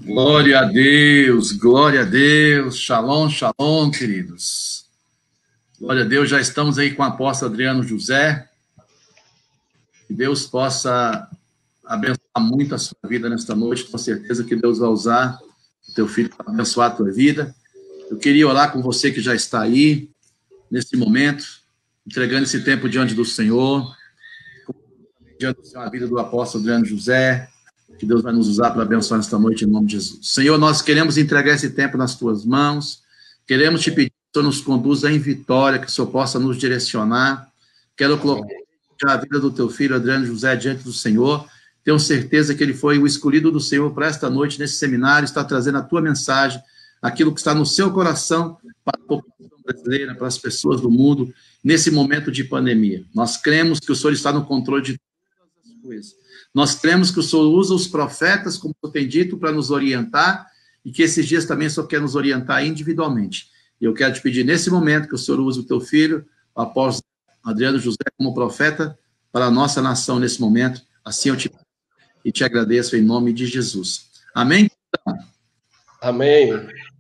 Glória a Deus, shalom, shalom, queridos. Glória a Deus, já estamos aí com o apóstolo Adriano José. Que Deus possa abençoar muito a sua vida nesta noite, com certeza que Deus vai usar o teu filho para abençoar a tua vida. Eu queria orar com você que já está aí, nesse momento, entregando esse tempo diante do Senhor, diante da vida do apóstolo Adriano José, que Deus vai nos usar para abençoar esta noite, em nome de Jesus. Senhor, nós queremos entregar esse tempo nas tuas mãos, queremos te pedir que o Senhor nos conduza em vitória, que o Senhor possa nos direcionar. Quero colocar a vida do teu filho, Adriano José, diante do Senhor. Tenho certeza que ele foi o escolhido do Senhor para esta noite, nesse seminário, está trazendo a tua mensagem, aquilo que está no seu coração para a população brasileira, para as pessoas do mundo, nesse momento de pandemia. Nós cremos que o Senhor está no controle de todas as coisas. Nós cremos que o Senhor usa os profetas, como eu tenho dito, para nos orientar, e que esses dias também o Senhor quer nos orientar individualmente. E eu quero te pedir, nesse momento, que o Senhor use o teu filho, o apóstolo Adriano José, como profeta para a nossa nação nesse momento. Assim eu te peço e te agradeço em nome de Jesus. Amém? Amém.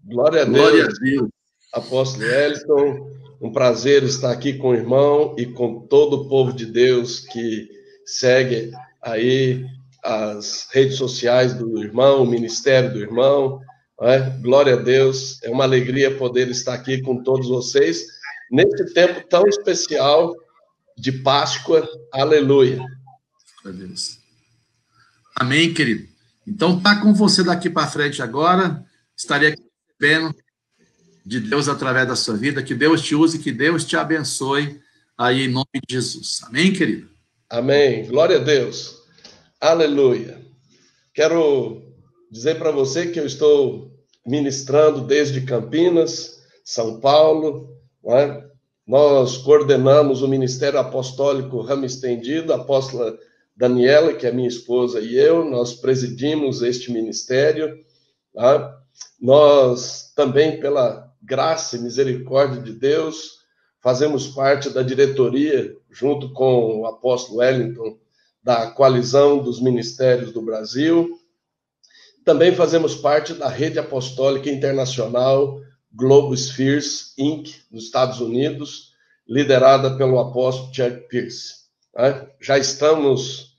Glória a Deus. Glória a Deus. Apóstolo Wellington, um prazer estar aqui com o irmão e com todo o povo de Deus que segue aí as redes sociais do irmão, o ministério do irmão. Glória a Deus. É uma alegria poder estar aqui com todos vocês nesse tempo tão especial de Páscoa. Aleluia. Glória a Deus. Amém, querido. Então, tá com você daqui para frente agora. Estarei aqui recebendo de Deus através da sua vida. Que Deus te use, que Deus te abençoe aí em nome de Jesus. Amém, querido? Amém. Glória a Deus. Aleluia. Quero dizer para você que eu estou ministrando desde Campinas, São Paulo. Nós coordenamos o Ministério Apostólico Ramo Estendido, a apóstola Daniela, que é minha esposa, e eu, nós presidimos este ministério. Nós também, pela graça e misericórdia de Deus, fazemos parte da diretoria, junto com o apóstolo Wellington, da Coalizão dos Ministérios do Brasil. Também fazemos parte da Rede Apostólica Internacional Global Spheres, Inc., nos Estados Unidos, liderada pelo apóstolo Chuck Pierce. Já estamos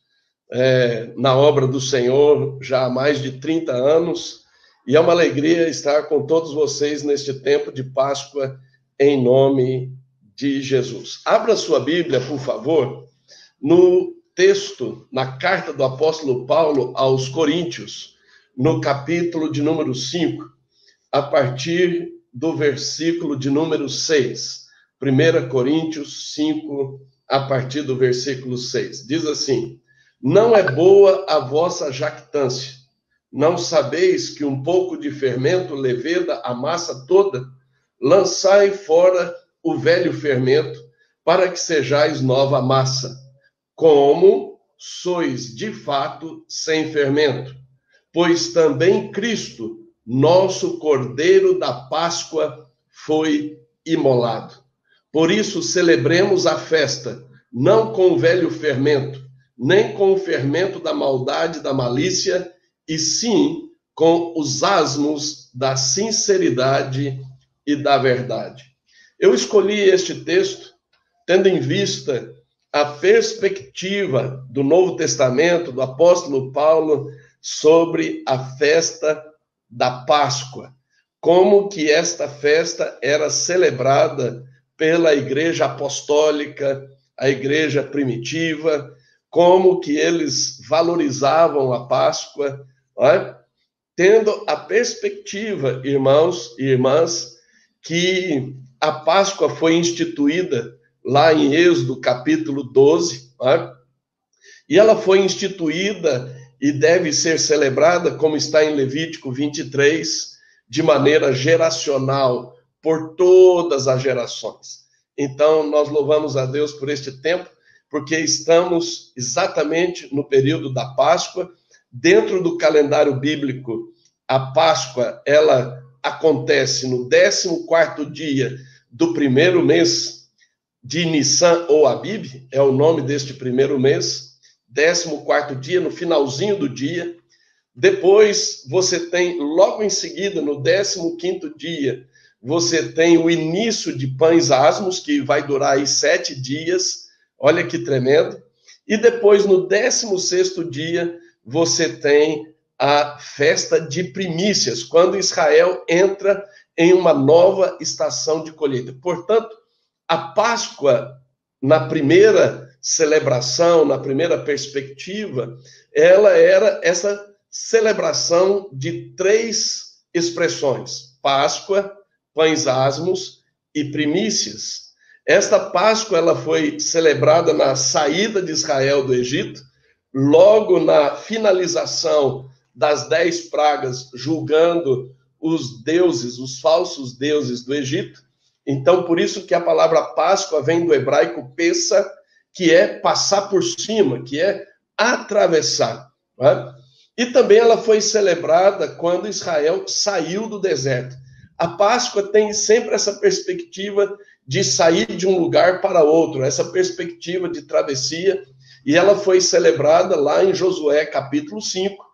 na obra do Senhor já há mais de 30 anos, e é uma alegria estar com todos vocês neste tempo de Páscoa, em nome de Jesus. Abra sua Bíblia, por favor, no texto, na carta do apóstolo Paulo aos Coríntios, no capítulo de número 5, a partir do versículo de número 6. 1 Coríntios 5, a partir do versículo 6. Diz assim: não é boa a vossa jactância. Não sabeis que um pouco de fermento leveda a massa toda? Lançai fora o velho fermento, para que sejais nova massa, como sois de fato sem fermento. Pois também Cristo, nosso Cordeiro da Páscoa, foi imolado. Por isso celebremos a festa, não com o velho fermento, nem com o fermento da maldade e da malícia, e sim com os asmos da sinceridade e da verdade. Eu escolhi este texto tendo em vista a perspectiva do Novo Testamento, do apóstolo Paulo, sobre a festa da Páscoa. Como que esta festa era celebrada pela igreja apostólica, a igreja primitiva, como que eles valorizavam a Páscoa, tendo a perspectiva, irmãos e irmãs, que a Páscoa foi instituída lá em Êxodo capítulo 12, e ela foi instituída e deve ser celebrada, como está em Levítico 23, de maneira geracional, por todas as gerações. Então, nós louvamos a Deus por este tempo, porque estamos exatamente no período da Páscoa. Dentro do calendário bíblico, a Páscoa, ela acontece no 14º dia do primeiro mês de Nissan ou Abib, é o nome deste primeiro mês, 14º dia, no finalzinho do dia. Depois você tem, logo em seguida, no 15º dia, você tem o início de Pães Asmos, que vai durar aí 7 dias. Olha que tremendo. E depois, no 16º dia, você tem a festa de primícias, quando Israel entra em uma nova estação de colheita. Portanto, a Páscoa, na primeira celebração, na primeira perspectiva, ela era essa celebração de 3 expressões: Páscoa, Pães Asmos e primícias. Esta Páscoa ela foi celebrada na saída de Israel do Egito, logo na finalização das 10 pragas, julgando os deuses, os falsos deuses do Egito. Então, por isso que a palavra Páscoa vem do hebraico pessa, que é passar por cima, que é atravessar. Né? E também ela foi celebrada quando Israel saiu do deserto. A Páscoa tem sempre essa perspectiva de sair de um lugar para outro, essa perspectiva de travessia, e ela foi celebrada lá em Josué, capítulo 5,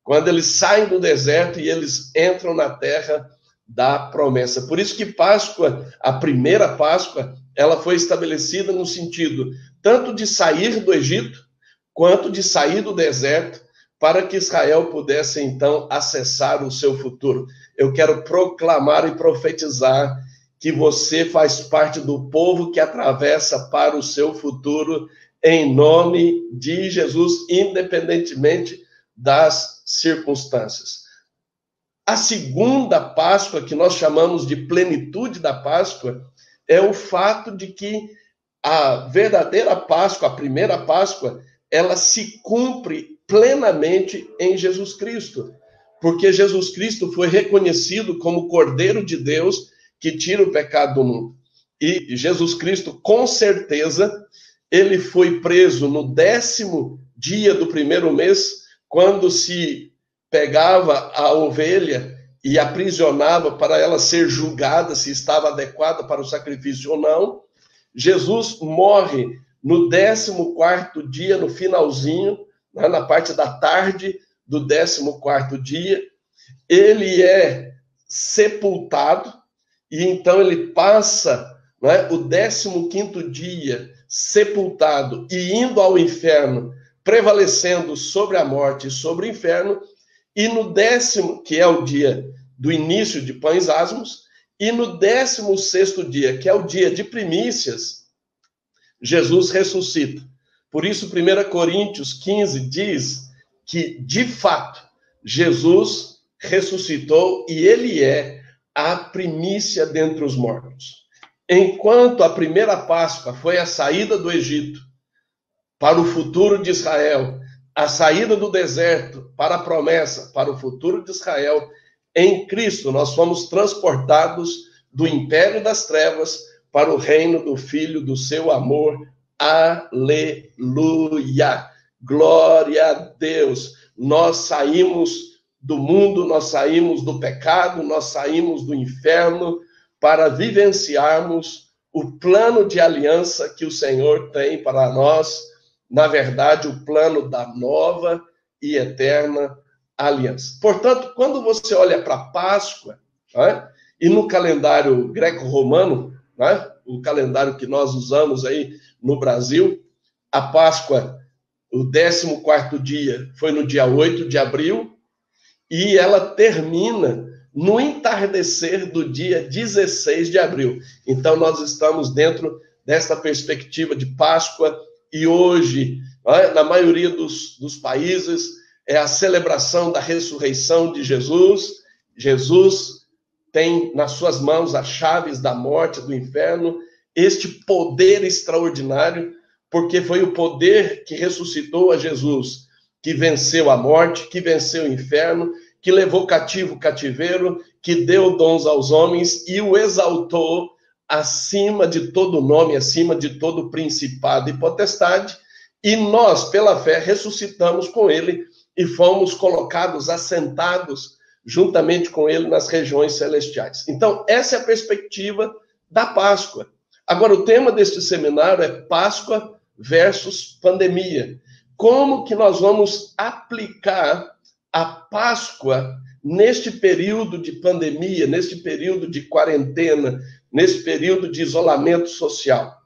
quando eles saem do deserto e eles entram na terra da promessa. Por isso que Páscoa, a primeira Páscoa, ela foi estabelecida no sentido tanto de sair do Egito, quanto de sair do deserto, para que Israel pudesse, então, acessar o seu futuro. Eu quero proclamar e profetizar que você faz parte do povo que atravessa para o seu futuro, em nome de Jesus, independentemente das circunstâncias. A segunda Páscoa, que nós chamamos de plenitude da Páscoa, é o fato de que a verdadeira Páscoa, a primeira Páscoa, ela se cumpre plenamente em Jesus Cristo, porque Jesus Cristo foi reconhecido como Cordeiro de Deus que tira o pecado do mundo. E Jesus Cristo, com certeza, ele foi preso no 10º dia do primeiro mês, quando se pegava a ovelha e aprisionava para ela ser julgada se estava adequada para o sacrifício ou não. Jesus morre no 14º dia, no finalzinho, na parte da tarde do 14º dia. Ele é sepultado e então ele passa, o 15º dia sepultado e indo ao inferno, prevalecendo sobre a morte e sobre o inferno. E no 10º, que é o dia do início de Pães Asmos, e no 16º dia, que é o dia de primícias, Jesus ressuscita. Por isso, 1 Coríntios 15 diz que, de fato, Jesus ressuscitou e ele é a primícia dentre os mortos. Enquanto a primeira Páscoa foi a saída do Egito para o futuro de Israel, a saída do deserto para a promessa, para o futuro de Israel, em Cristo nós fomos transportados do império das trevas para o reino do Filho do seu amor. Aleluia! Glória a Deus! Nós saímos do mundo, nós saímos do pecado, nós saímos do inferno para vivenciarmos o plano de aliança que o Senhor tem para nós, na verdade, o plano da nova e eterna aliança. Portanto, quando você olha para a Páscoa, e no calendário greco-romano, o calendário que nós usamos aí no Brasil, a Páscoa, o 14º dia, foi no dia 8 de abril, e ela termina no entardecer do dia 16 de abril. Então, nós estamos dentro desta perspectiva de Páscoa, e hoje, na maioria dos países, é a celebração da ressurreição de Jesus. Jesus tem nas suas mãos as chaves da morte, do inferno, este poder extraordinário, porque foi o poder que ressuscitou a Jesus, que venceu a morte, que venceu o inferno, que levou cativo o cativeiro, que deu dons aos homens e o exaltou acima de todo nome, acima de todo principado e potestade, e nós, pela fé, ressuscitamos com ele e fomos colocados, assentados juntamente com ele nas regiões celestiais. Então, essa é a perspectiva da Páscoa. Agora, o tema deste seminário é Páscoa versus pandemia. Como que nós vamos aplicar a Páscoa, neste período de pandemia, neste período de quarentena, nesse período de isolamento social,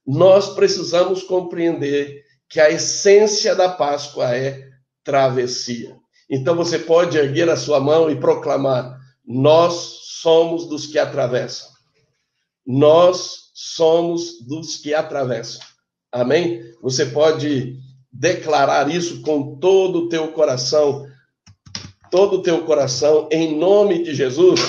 nós precisamos compreender que a essência da Páscoa é travessia. Então você pode erguer a sua mão e proclamar: nós somos dos que atravessam. Nós somos dos que atravessam. Amém? Você pode declarar isso com todo o teu coração, em nome de Jesus.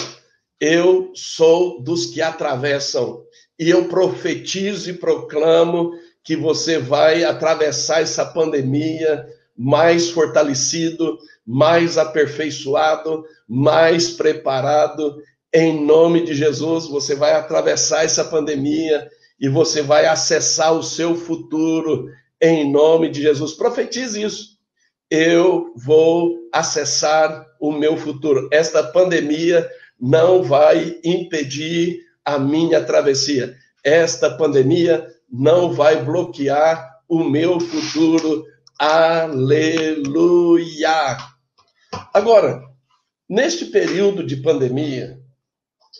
Eu sou dos que atravessam. E eu profetizo e proclamo que você vai atravessar essa pandemia mais fortalecido, mais aperfeiçoado, mais preparado. Em nome de Jesus, você vai atravessar essa pandemia e você vai acessar o seu futuro. Em nome de Jesus, profetize isso. Eu vou acessar o meu futuro. Esta pandemia não vai impedir a minha travessia. Esta pandemia não vai bloquear o meu futuro. Aleluia! Agora, neste período de pandemia,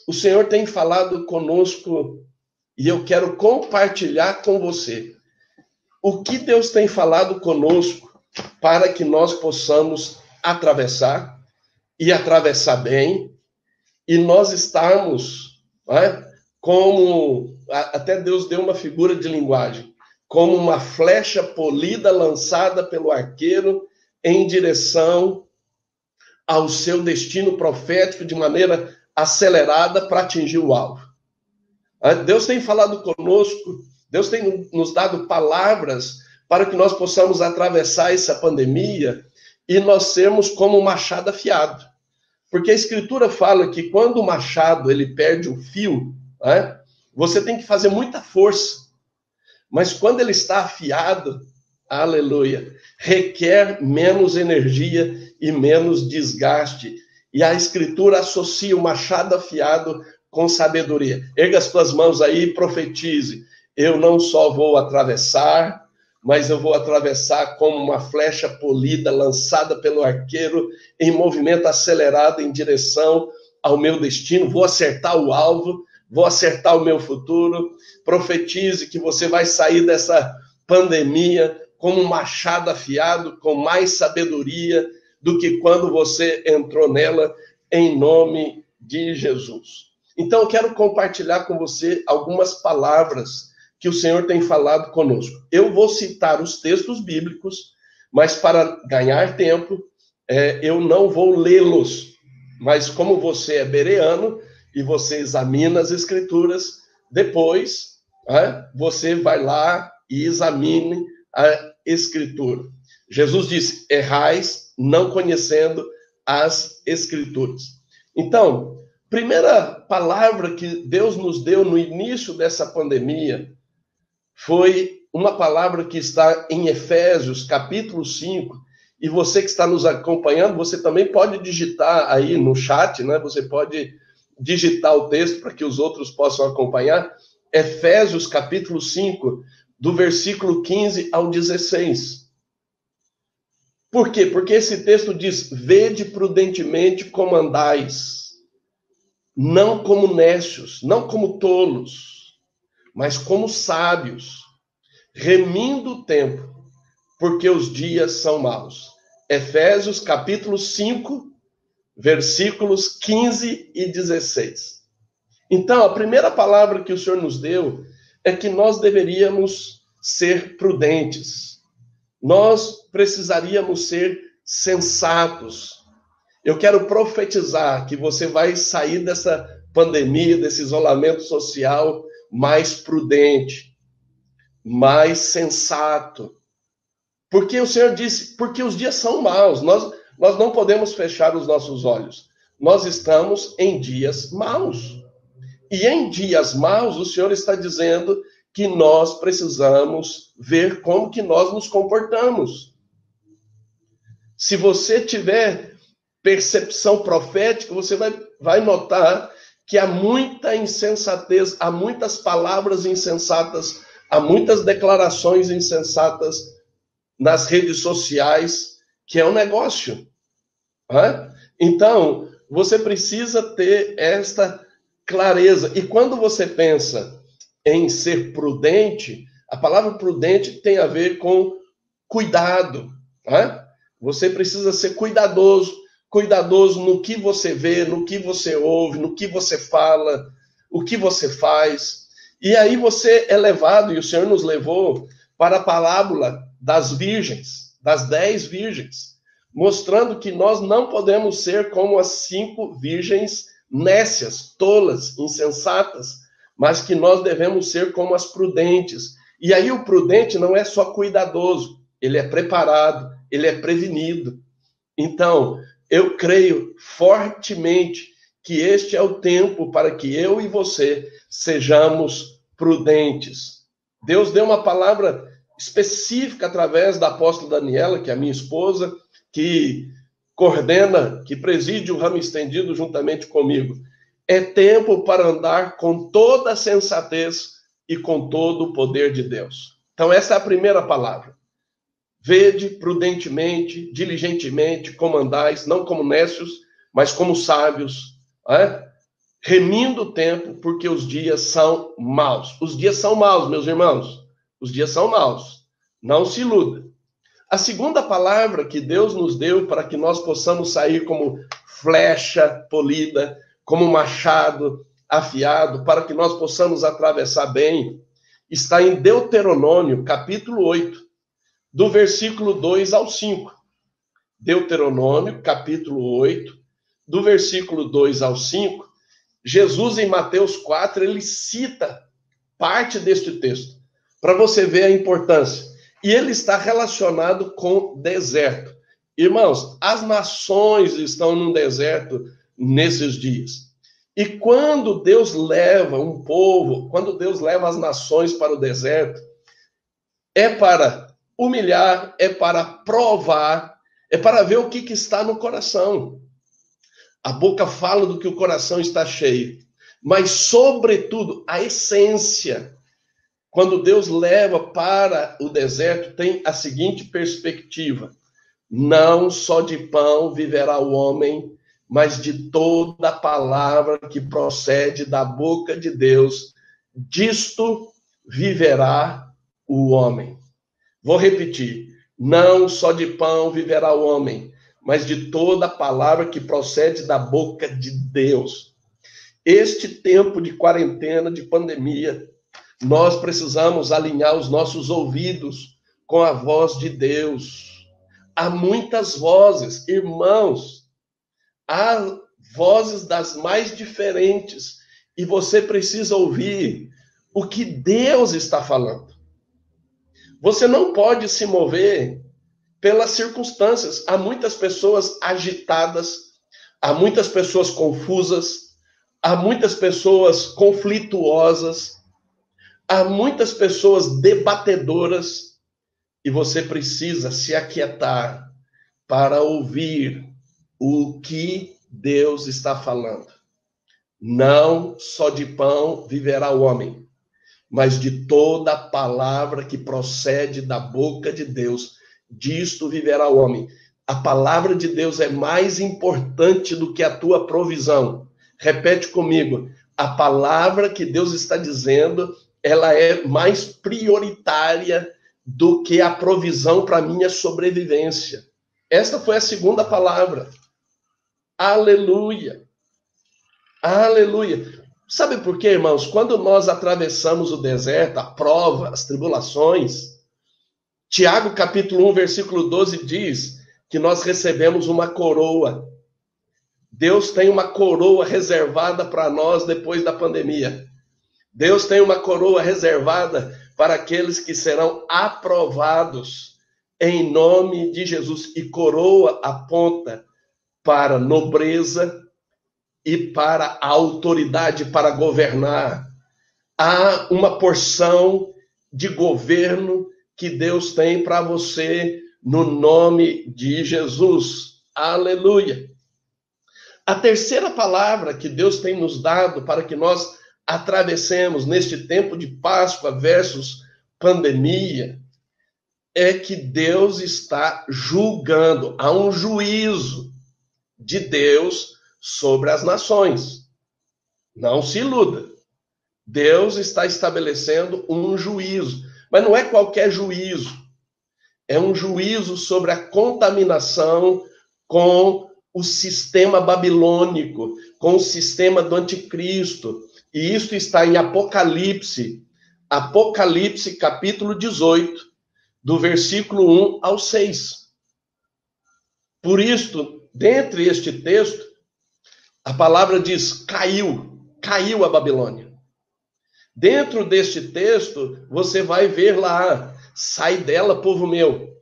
o Senhor tem falado conosco e eu quero compartilhar com você o que Deus tem falado conosco para que nós possamos atravessar e atravessar bem e nós estarmos, como, até Deus deu uma figura de linguagem, como uma flecha polida lançada pelo arqueiro em direção ao seu destino profético de maneira acelerada para atingir o alvo. Deus tem falado conosco, Deus tem nos dado palavras para que nós possamos atravessar essa pandemia e nós sermos como um machado afiado. Porque a Escritura fala que quando o machado ele perde o fio, você tem que fazer muita força. Mas quando ele está afiado, aleluia, requer menos energia e menos desgaste. E a Escritura associa o machado afiado com sabedoria. Erga as tuas mãos aí e profetize. Eu não só vou atravessar, mas eu vou atravessar como uma flecha polida lançada pelo arqueiro em movimento acelerado em direção ao meu destino. Vou acertar o alvo, vou acertar o meu futuro. Profetize que você vai sair dessa pandemia como um machado afiado, com mais sabedoria do que quando você entrou nela, em nome de Jesus. Então, eu quero compartilhar com você algumas palavras que o Senhor tem falado conosco. Eu vou citar os textos bíblicos, mas para ganhar tempo, eu não vou lê-los. Mas como você é bereano e você examina as Escrituras, depois você vai lá e examine a Escritura. Jesus disse: errais não conhecendo as Escrituras. Então, primeira palavra que Deus nos deu no início dessa pandemia foi uma palavra que está em Efésios, capítulo 5, e você que está nos acompanhando, você também pode digitar aí no chat, Você pode digitar o texto para que os outros possam acompanhar. Efésios, capítulo 5, do versículo 15 ao 16. Por quê? Porque esse texto diz: vede prudentemente como andais, não como necios, não como tolos, mas como sábios, remindo o tempo, porque os dias são maus. Efésios, capítulo 5, versículos 15 e 16. Então, a primeira palavra que o Senhor nos deu é que nós deveríamos ser prudentes. Nós precisaríamos ser sensatos. Eu quero profetizar que você vai sair dessa pandemia, desse isolamento social, mais prudente, mais sensato. Porque o Senhor disse, porque os dias são maus. Nós não podemos fechar os nossos olhos. Nós estamos em dias maus. E em dias maus, o Senhor está dizendo que nós precisamos ver como que nós nos comportamos. Se você tiver percepção profética, você vai notar que há muita insensatez, há muitas palavras insensatas, há muitas declarações insensatas nas redes sociais que é um negócio. Né? Então, você precisa ter esta clareza. E quando você pensa em ser prudente, a palavra prudente tem a ver com cuidado. Né? Você precisa ser cuidadoso no que você vê, no que você ouve, no que você fala, o que você faz. E aí você é levado, e o Senhor nos levou para a parábola das virgens, das 10 virgens, mostrando que nós não podemos ser como as 5 virgens nécias, tolas, insensatas, mas que nós devemos ser como as prudentes. E aí o prudente não é só cuidadoso, ele é preparado, ele é prevenido. Então, eu creio fortemente que este é o tempo para que eu e você sejamos prudentes. Deus deu uma palavra específica através da apóstola Daniela, que é a minha esposa, que coordena, que preside o ramo estendido juntamente comigo. É tempo para andar com toda a sensatez e com todo o poder de Deus. Então, essa é a primeira palavra. Vede prudentemente, diligentemente, como andais, não como nécios, mas como sábios, remindo o tempo, porque os dias são maus. Os dias são maus, meus irmãos. Os dias são maus. Não se iluda. A segunda palavra que Deus nos deu para que nós possamos sair como flecha polida, como machado afiado, para que nós possamos atravessar bem, está em Deuteronômio, capítulo 8, do versículo 2 ao 5. Deuteronômio, capítulo 8, do versículo 2 ao 5. Jesus, em Mateus 4, ele cita parte deste texto, para você ver a importância. E ele está relacionado com deserto. Irmãos, as nações estão num deserto nesses dias. E quando Deus leva um povo, quando Deus leva as nações para o deserto, é para humilhar, é para provar, é para ver o que está no coração. A boca fala do que o coração está cheio. Mas, sobretudo, a essência. Quando Deus leva para o deserto, tem a seguinte perspectiva: não só de pão viverá o homem, mas de toda a palavra que procede da boca de Deus, disto viverá o homem. Vou repetir: não só de pão viverá o homem, mas de toda a palavra que procede da boca de Deus. Este tempo de quarentena, de pandemia, nós precisamos alinhar os nossos ouvidos com a voz de Deus. Há muitas vozes, irmãos, há vozes das mais diferentes, e você precisa ouvir o que Deus está falando. Você não pode se mover pelas circunstâncias. Há muitas pessoas agitadas, há muitas pessoas confusas, há muitas pessoas conflituosas, há muitas pessoas debatedoras, e você precisa se aquietar para ouvir o que Deus está falando. Não só de pão viverá o homem, mas de toda a palavra que procede da boca de Deus, disto viverá o homem. A palavra de Deus é mais importante do que a tua provisão. Repete comigo: a palavra que Deus está dizendo, ela é mais prioritária do que a provisão para minha sobrevivência. Esta foi a segunda palavra. Aleluia. Aleluia. Sabe por quê, irmãos? Quando nós atravessamos o deserto, a prova, as tribulações, Tiago capítulo 1, versículo 12 diz que nós recebemos uma coroa. Deus tem uma coroa reservada para nós depois da pandemia. Deus tem uma coroa reservada para aqueles que serão aprovados em nome de Jesus. E coroa aponta para nobreza e para a autoridade para governar. Há uma porção de governo que Deus tem para você no nome de Jesus. Aleluia. A terceira palavra que Deus tem nos dado para que nós atravessemos neste tempo de Páscoa versus pandemia é que Deus está julgando. Há um juízo de Deus sobre as nações. Não se iluda. Deus está estabelecendo um juízo. Mas não é qualquer juízo. É um juízo sobre a contaminação com o sistema babilônico, com o sistema do anticristo. E isso está em Apocalipse. Apocalipse, capítulo 18, do versículo 1 ao 6. Por isso, dentre este texto, a palavra diz, caiu a Babilônia. Dentro deste texto, você vai ver lá, sai dela, povo meu.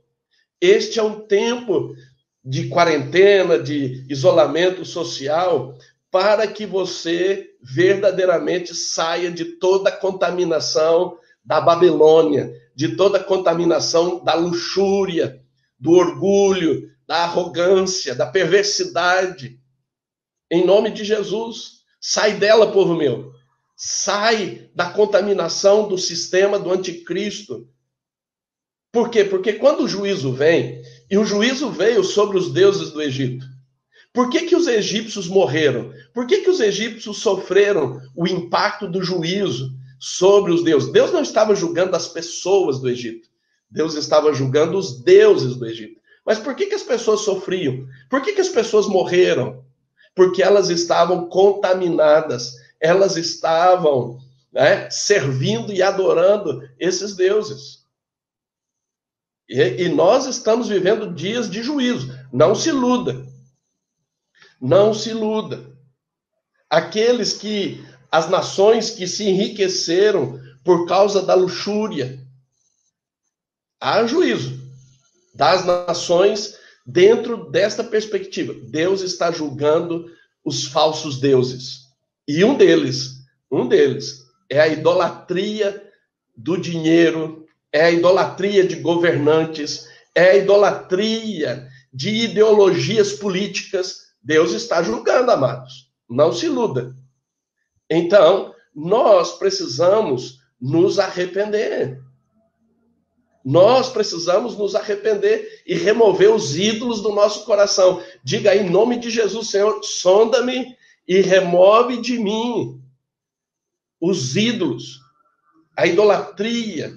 Este é um tempo de quarentena, de isolamento social, para que você verdadeiramente saia de toda a contaminação da Babilônia, de toda a contaminação da luxúria, do orgulho, da arrogância, da perversidade. Em nome de Jesus, sai dela, povo meu. Sai da contaminação do sistema do anticristo. Por quê? Porque quando o juízo vem, e o juízo veio sobre os deuses do Egito, por que os egípcios morreram? Por que os egípcios sofreram o impacto do juízo sobre os deuses? Deus não estava julgando as pessoas do Egito. Deus estava julgando os deuses do Egito. Mas por que as pessoas sofriam? Por que as pessoas morreram? Porque elas estavam contaminadas. Elas estavam, né, servindo e adorando esses deuses. E nós estamos vivendo dias de juízo. Não se iluda. Não se iluda. As nações que se enriqueceram por causa da luxúria. Há juízo das nações dentro desta perspectiva. Deus está julgando os falsos deuses. E um deles é a idolatria do dinheiro, é a idolatria de governantes, é a idolatria de ideologias políticas. Deus está julgando, amados. Não se iluda. Então, nós precisamos nos arrepender. Nós precisamos nos arrepender e remover os ídolos do nosso coração. Diga aí, em nome de Jesus, Senhor, sonda-me e remove de mim os ídolos, a idolatria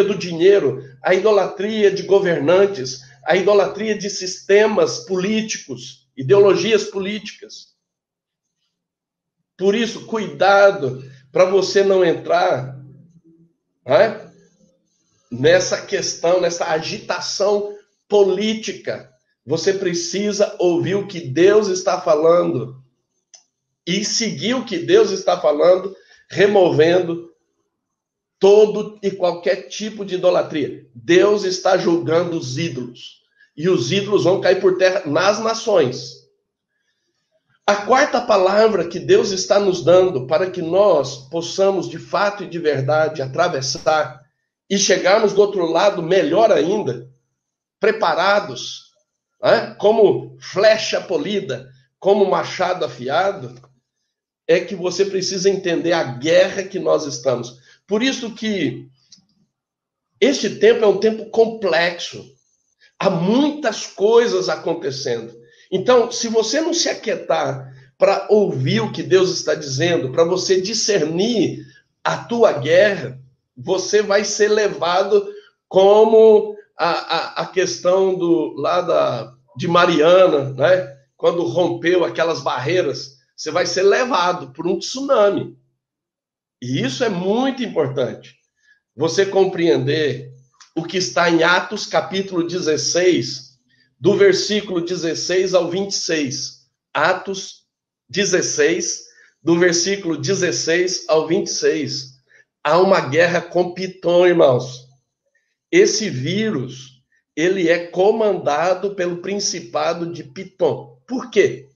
do dinheiro, a idolatria de governantes, a idolatria de sistemas políticos, ideologias políticas. Por isso, cuidado para você não entrar, né, nessa questão, nessa agitação política. Você precisa ouvir o que Deus está falando e seguir o que Deus está falando, removendo todo e qualquer tipo de idolatria. Deus está julgando os ídolos. E os ídolos vão cair por terra nas nações. A quarta palavra que Deus está nos dando para que nós possamos, de fato e de verdade, atravessar e chegarmos do outro lado melhor ainda, preparados, né, como flecha polida, como machado afiado, é que você precisa entender a guerra que nós estamos. Por isso que este tempo é um tempo complexo. Há muitas coisas acontecendo. Então, se você não se aquietar para ouvir o que Deus está dizendo, para você discernir a tua guerra, você vai ser levado como a questão de Mariana, né? Quando rompeu aquelas barreiras, você vai ser levado por um tsunami. E isso é muito importante. Você compreender o que está em Atos capítulo 16, do versículo 16 ao 26. Atos 16, do versículo 16 ao 26. Há uma guerra com Pitom, irmãos. Esse vírus, ele é comandado pelo principado de Pitom. Por quê?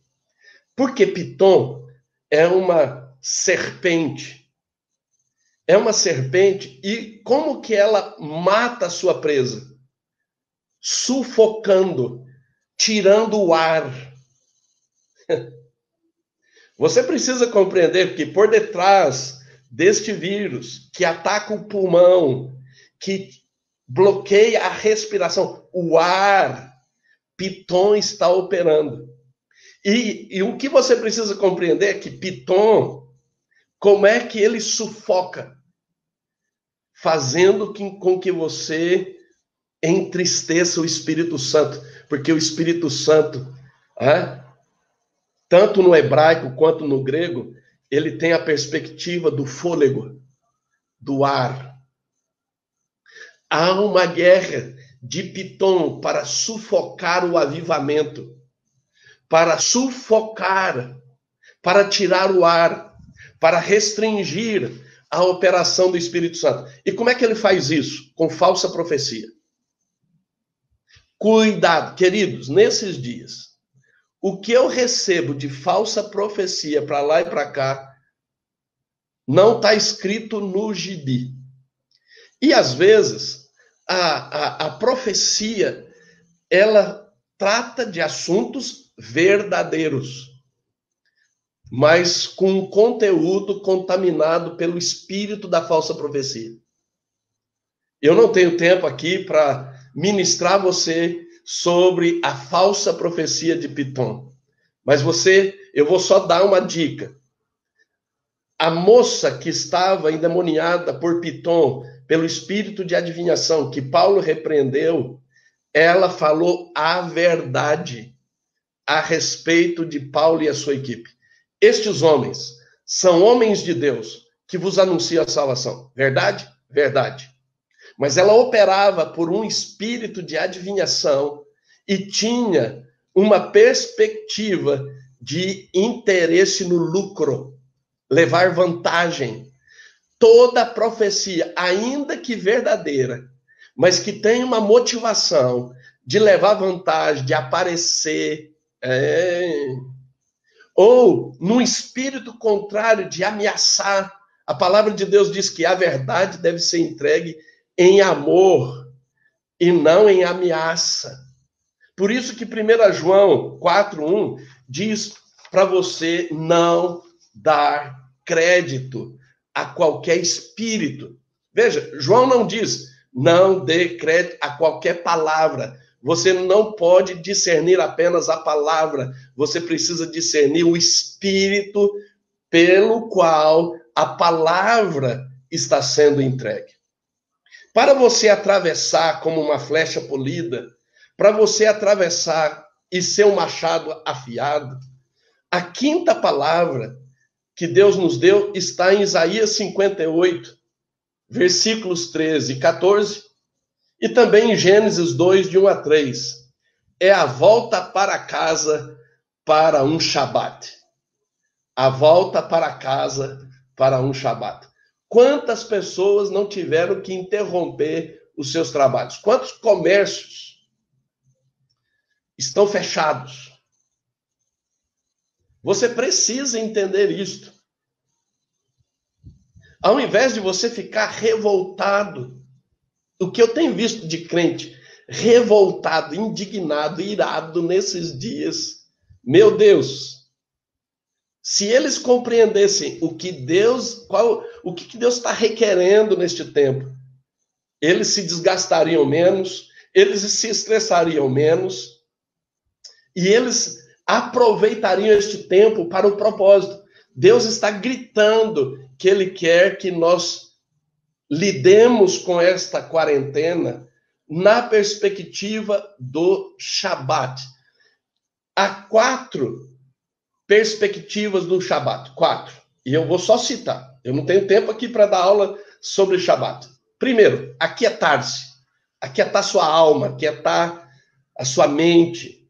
Porque Pitom é uma serpente. É uma serpente, e como que ela mata a sua presa? Sufocando, tirando o ar. Você precisa compreender que por detrás deste vírus, que ataca o pulmão, que bloqueia a respiração. O ar, Piton está operando. E o que você precisa compreender é que Piton, como é que ele sufoca? Fazendo com que você entristeça o Espírito Santo. Porque o Espírito Santo, tanto no hebraico quanto no grego, ele tem a perspectiva do fôlego, do ar. Há uma guerra de Piton para sufocar o avivamento, para sufocar, para tirar o ar, para restringir a operação do Espírito Santo. E como é que ele faz isso? Com falsa profecia. Cuidado, queridos, nesses dias, o que eu recebo de falsa profecia para lá e para cá, não está escrito no gibi. E às vezes, a profecia, ela trata de assuntos verdadeiros, mas com um conteúdo contaminado pelo espírito da falsa profecia. Eu não tenho tempo aqui para ministrar você sobre a falsa profecia de Piton, mas eu vou só dar uma dica. A moça que estava endemoniada por Piton, pelo espírito de adivinhação, que Paulo repreendeu, ela falou a verdade a respeito de Paulo e a sua equipe. Estes homens são homens de Deus que vos anunciam a salvação. Verdade? Verdade. Mas ela operava por um espírito de adivinhação e tinha uma perspectiva de interesse no lucro, levar vantagem. Toda profecia, ainda que verdadeira, mas que tem uma motivação de levar vantagem, de aparecer, ou num espírito contrário de ameaçar. A palavra de Deus diz que a verdade deve ser entregue em amor e não em ameaça. Por isso que 1 João 4:1 diz para você não dar crédito a qualquer espírito. Veja, João não diz não dê crédito a qualquer palavra. Você não pode discernir apenas a palavra, você precisa discernir o espírito pelo qual a palavra está sendo entregue. Para você atravessar como uma flecha polida, para você atravessar e ser um machado afiado, a quinta palavra que Deus nos deu está em Isaías 58, versículos 13 e 14, e também em Gênesis 2, de 1 a 3. É a volta para casa para um Shabat. A volta para casa para um Shabat. Quantas pessoas não tiveram que interromper os seus trabalhos? Quantos comércios estão fechados? Você precisa entender isto. Ao invés de você ficar revoltado, o que eu tenho visto de crente revoltado, indignado, irado nesses dias, meu Deus, se eles compreendessem o que Deus está requerendo neste tempo, eles se desgastariam menos, eles se estressariam menos, e eles aproveitariam este tempo para o propósito. Deus está gritando que Ele quer que nós lidemos com esta quarentena na perspectiva do Shabat. Há 4 perspectivas do Shabat. 4. E eu vou só citar. Eu não tenho tempo aqui para dar aula sobre Shabat. Primeiro, aquietar-se. Aquietar sua alma, aquietar a sua mente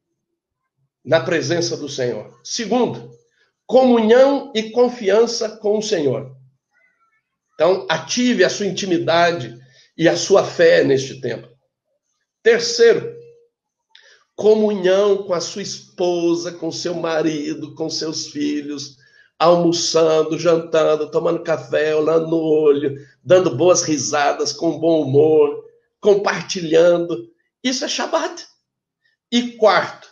na presença do Senhor. Segundo, comunhão e confiança com o Senhor. Então, ative a sua intimidade e a sua fé neste tempo. Terceiro, comunhão com a sua esposa, com seu marido, com seus filhos, almoçando, jantando, tomando café, olhando no olho, dando boas risadas, com bom humor, compartilhando. Isso é Shabat. E quarto,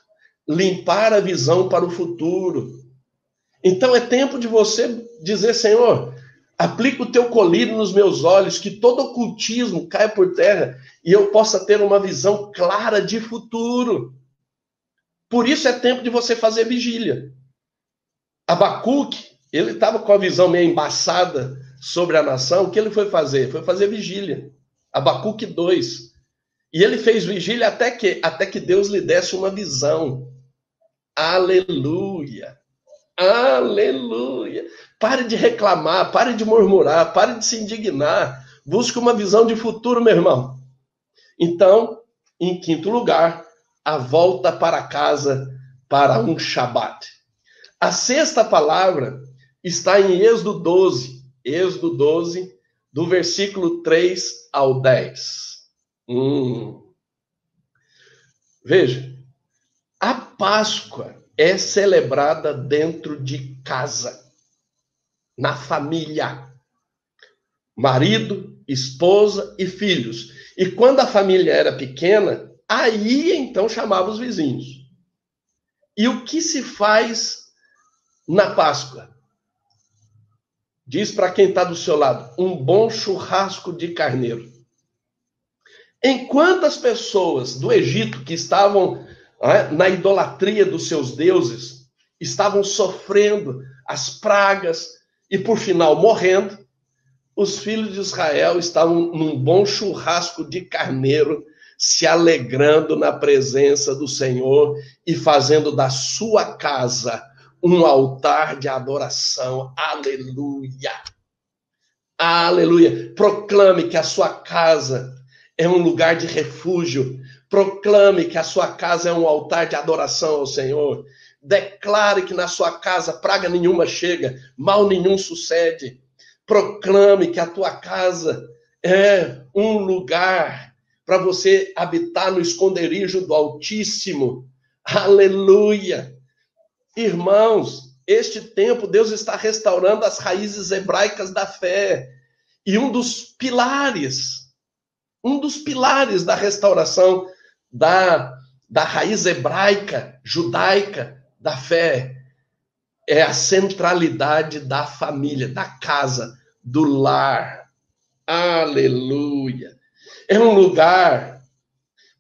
limpar a visão para o futuro. Então é tempo de você dizer, Senhor, Aplica o teu colírio nos meus olhos, que todo ocultismo caia por terra e eu possa ter uma visão clara de futuro. Por isso é tempo de você fazer vigília. Abacuque, ele estava com a visão meio embaçada sobre a nação. O que ele foi fazer? Foi fazer vigília. Abacuque 2. E ele fez vigília até que Deus lhe desse uma visão. Aleluia! Aleluia! Pare de reclamar, pare de murmurar, pare de se indignar. Busque uma visão de futuro, meu irmão. Então, em quinto lugar, a volta para casa para um Shabat. A sexta palavra está em Êxodo 12, do versículo 3 ao 10. Veja, a Páscoa é celebrada dentro de casa, na família. Marido, esposa e filhos. E quando a família era pequena, aí então chamava os vizinhos. E o que se faz na Páscoa? Diz para quem está do seu lado, um bom churrasco de carneiro. Enquanto as pessoas do Egito que estavam na idolatria dos seus deuses, estavam sofrendo as pragas e por final morrendo, os filhos de Israel estavam num bom churrasco de carneiro, se alegrando na presença do Senhor e fazendo da sua casa um altar de adoração. Aleluia! Aleluia! Proclame que a sua casa é um lugar de refúgio. Proclame que a sua casa é um altar de adoração ao Senhor. Declare que na sua casa praga nenhuma chega, mal nenhum sucede. Proclame que a tua casa é um lugar para você habitar no esconderijo do Altíssimo. Aleluia! Irmãos, este tempo Deus está restaurando as raízes hebraicas da fé. E um dos pilares da restauração da raiz hebraica, judaica da fé, é a centralidade da família, da casa, do lar. Aleluia! É um lugar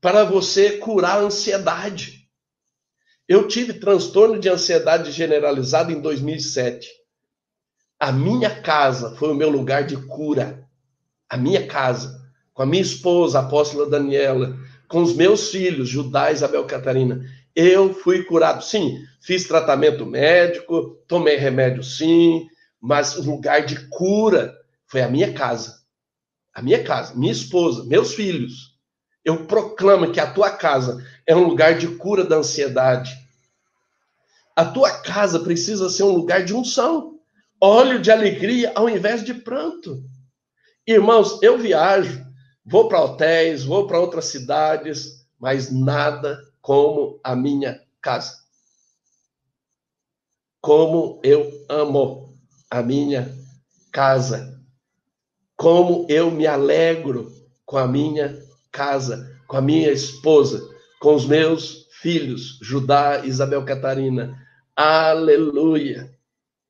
para você curar a ansiedade. Eu tive transtorno de ansiedade generalizada em 2007. A minha casa foi o meu lugar de cura. A minha casa, com a minha esposa, a apóstola Daniela, com os meus filhos, Judá e Isabel Catarina, eu fui curado. Sim, fiz tratamento médico, tomei remédio sim, mas o lugar de cura foi a minha casa. A minha casa, minha esposa, meus filhos. Eu proclamo que a tua casa é um lugar de cura da ansiedade. A tua casa precisa ser um lugar de unção. Óleo de alegria ao invés de pranto. Irmãos, eu viajo, vou para hotéis, vou para outras cidades, mas nada como a minha casa. Como eu amo a minha casa. Como eu me alegro com a minha casa, com a minha esposa, com os meus filhos, Judá e Isabel Catarina. Aleluia!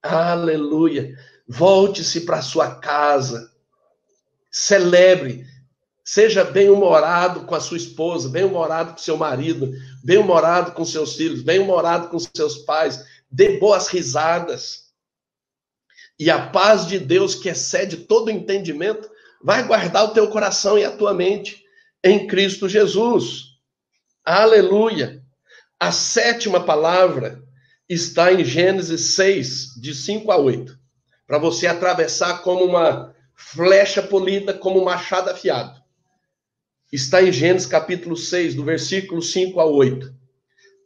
Aleluia! Volte-se para sua casa. Celebre. Seja bem-humorado com a sua esposa, bem-humorado com seu marido, bem-humorado com seus filhos, bem-humorado com seus pais. Dê boas risadas. E a paz de Deus, que excede todo entendimento, vai guardar o teu coração e a tua mente em Cristo Jesus. Aleluia! A sétima palavra está em Gênesis 6, de 5 a 8. Para você atravessar como uma flecha polida, como um machado afiado. Está em Gênesis capítulo 6, do versículo 5 a 8.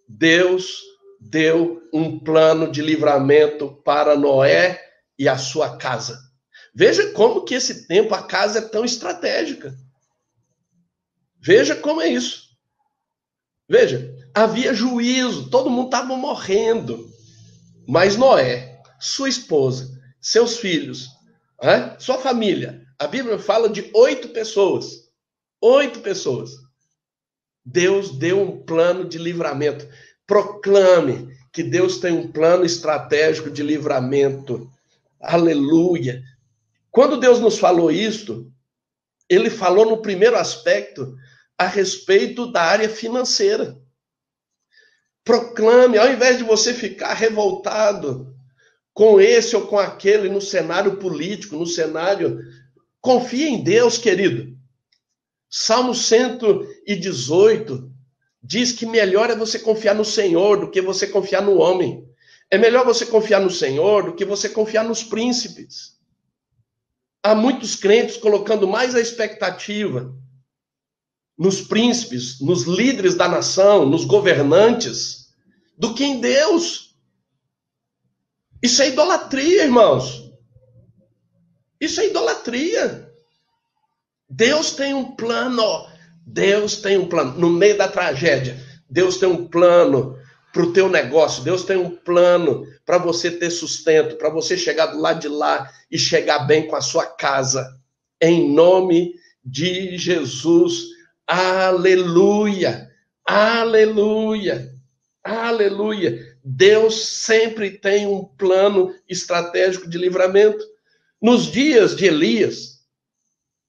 Deus deu um plano de livramento para Noé e a sua casa. Veja como que esse tempo a casa é tão estratégica. Veja como é isso. Veja, havia juízo, todo mundo estava morrendo. Mas Noé, sua esposa, seus filhos, sua família, a Bíblia fala de 8 pessoas. 8 pessoas. Deus deu um plano de livramento. Proclame que Deus tem um plano estratégico de livramento. Aleluia! Quando Deus nos falou isto, ele falou no primeiro aspecto a respeito da área financeira. Proclame, ao invés de você ficar revoltado com esse ou com aquele no cenário político, no cenário... Confie em Deus, querido. Salmo 118 diz que melhor é você confiar no Senhor do que você confiar no homem. É melhor você confiar no Senhor do que você confiar nos príncipes. Há muitos crentes colocando mais a expectativa nos príncipes, nos líderes da nação, nos governantes, do que em Deus. Isso é idolatria, irmãos. Isso é idolatria. Deus tem um plano. Deus tem um plano. No meio da tragédia, Deus tem um plano para o teu negócio. Deus tem um plano para você ter sustento, para você chegar do lado de lá e chegar bem com a sua casa. Em nome de Jesus. Aleluia. Aleluia. Aleluia. Deus sempre tem um plano estratégico de livramento. Nos dias de Elias,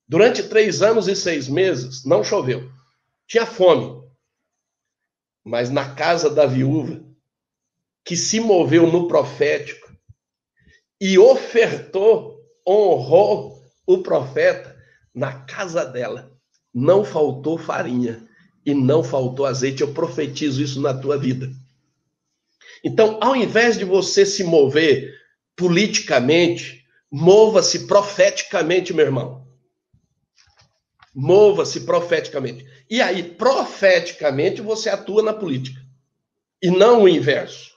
durante 3 anos e 6 meses, não choveu. Tinha fome. Mas na casa da viúva, que se moveu no profético e ofertou, honrou o profeta, na casa dela, não faltou farinha e não faltou azeite. Eu profetizo isso na tua vida. Então, ao invés de você se mover politicamente, mova-se profeticamente, meu irmão. Mova-se profeticamente. E aí, profeticamente, você atua na política. E não o inverso.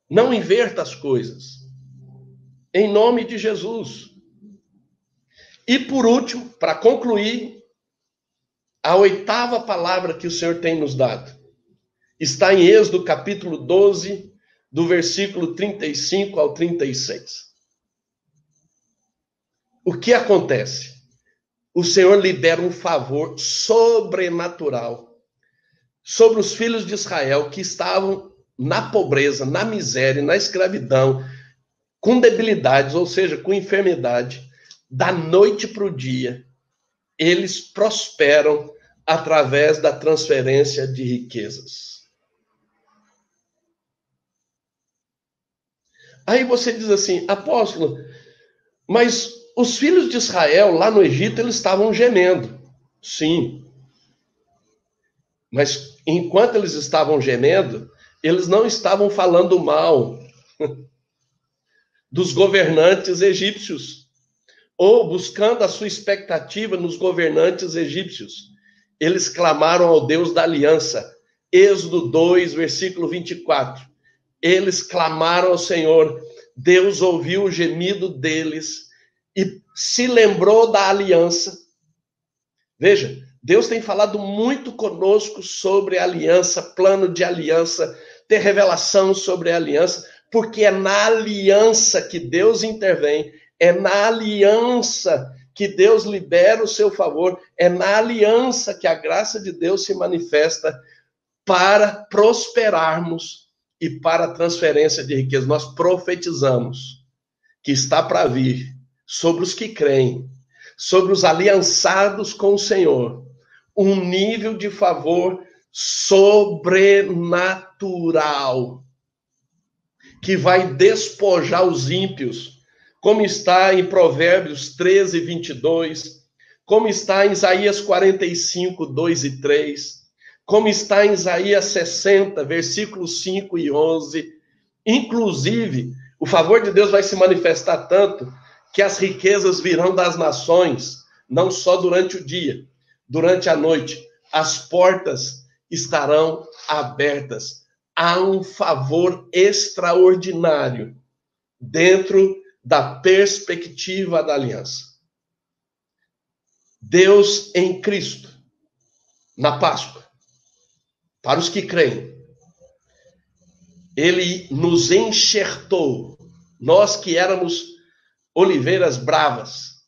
Não inverta as coisas. Em nome de Jesus. E por último, para concluir, a 8ª palavra que o Senhor tem nos dado está em Êxodo capítulo 12, do versículo 35 ao 36. O que acontece? O Senhor libera um favor sobrenatural sobre os filhos de Israel que estavam na pobreza, na miséria, na escravidão, com debilidades, ou seja, com enfermidade. Da noite para o dia, eles prosperam através da transferência de riquezas. Aí você diz assim, apóstolo, mas os filhos de Israel lá no Egito, eles estavam gemendo. Sim. Mas enquanto eles estavam gemendo, eles não estavam falando mal dos governantes egípcios, ou buscando a sua expectativa nos governantes egípcios. Eles clamaram ao Deus da aliança. Êxodo 2, versículo 24. Eles clamaram ao Senhor. Deus ouviu o gemido deles e se lembrou da aliança. Veja, Deus tem falado muito conosco sobre aliança, plano de aliança, ter revelação sobre a aliança, porque é na aliança que Deus intervém, é na aliança que Deus libera o seu favor, é na aliança que a graça de Deus se manifesta para prosperarmos e para a transferência de riqueza. Nós profetizamos que está para vir sobre os que creem, sobre os aliançados com o Senhor, um nível de favor sobrenatural que vai despojar os ímpios, como está em Provérbios 13, 22, como está em Isaías 45, 2 e 3, como está em Isaías 60, versículos 5 e 11. Inclusive, o favor de Deus vai se manifestar tanto que as riquezas virão das nações, não só durante o dia, durante a noite. As portas estarão abertas. Há um favor extraordinário dentro da perspectiva da aliança. Deus em Cristo, na Páscoa, para os que creem, Ele nos enxertou. Nós que éramos oliveiras bravas,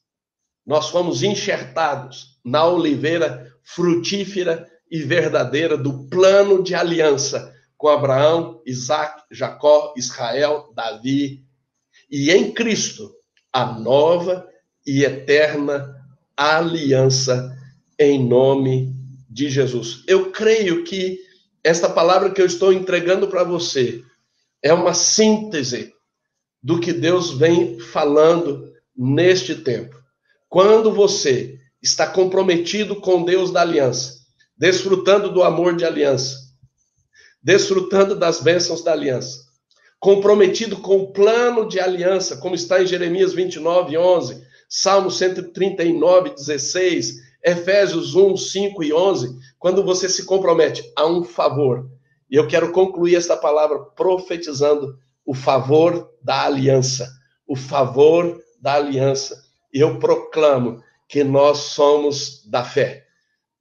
nós fomos enxertados na oliveira frutífera e verdadeira do plano de aliança com Abraão, Isaac, Jacó, Israel, Davi. E em Cristo, a nova e eterna aliança em nome de Jesus. Eu creio que esta palavra que eu estou entregando para você é uma síntese do que Deus vem falando neste tempo. Quando você está comprometido com Deus da aliança, desfrutando do amor de aliança, desfrutando das bênçãos da aliança, comprometido com o plano de aliança, como está em Jeremias 29, 11, Salmo 139, 16, Efésios 1, 5 e 11, quando você se compromete a um favor. E eu quero concluir esta palavra profetizando o favor da aliança, o favor da aliança. E eu proclamo que nós somos da fé,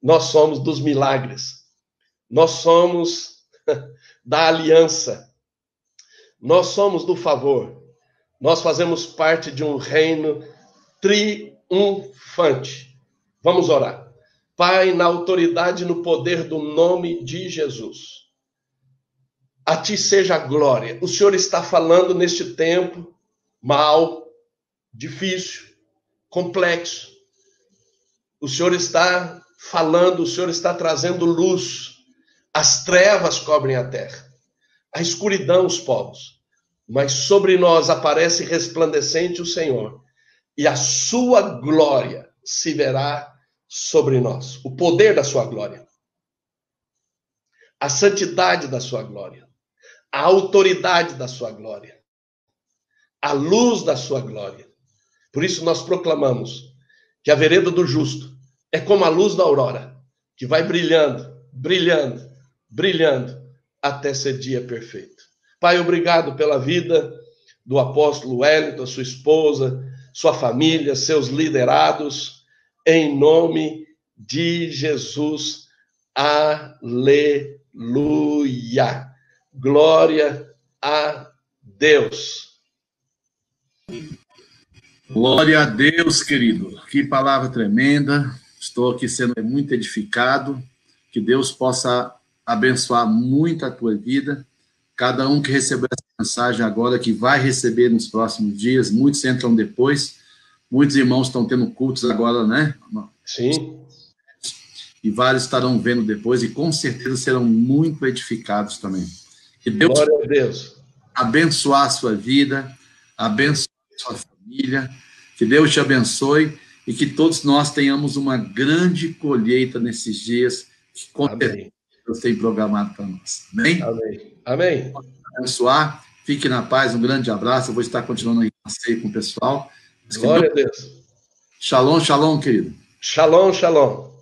nós somos dos milagres, nós somos da aliança, nós somos do favor, nós fazemos parte de um reino triunfante. Vamos orar. Pai, na autoridade e no poder do nome de Jesus, a ti seja a glória. O Senhor está falando neste tempo mal, difícil, complexo. O Senhor está falando, o Senhor está trazendo luz. As trevas cobrem a terra, a escuridão os povos, mas sobre nós aparece resplandecente o Senhor, e a sua glória se verá sobre nós. O poder da sua glória, a santidade da sua glória, a autoridade da sua glória, a luz da sua glória. Por isso nós proclamamos que a vereda do justo é como a luz da aurora, que vai brilhando, brilhando, brilhando, até ser dia perfeito. Pai, obrigado pela vida do apóstolo Wellington, sua esposa, sua família, seus liderados, em nome de Jesus. Aleluia. Glória a Deus. Glória a Deus, querido. Que palavra tremenda. Estou aqui sendo muito edificado. Que Deus possa abençoar muito a tua vida. Cada um que recebeu essa mensagem agora, que vai receber nos próximos dias, muitos entram depois. Muitos irmãos estão tendo cultos agora, né? Sim. E vários estarão vendo depois e com certeza serão muito edificados também. Que Deus, glória a Deus, abençoar a sua vida, abençoar a sua família, que Deus te abençoe e que todos nós tenhamos uma grande colheita nesses dias, que com certeza Deus tem programado para nós. Amém? Amém. Amém. Abençoar, fique na paz, um grande abraço. Eu vou estar continuando aí com o pessoal. Glória a Deus. Shalom, shalom, querido. Shalom, shalom.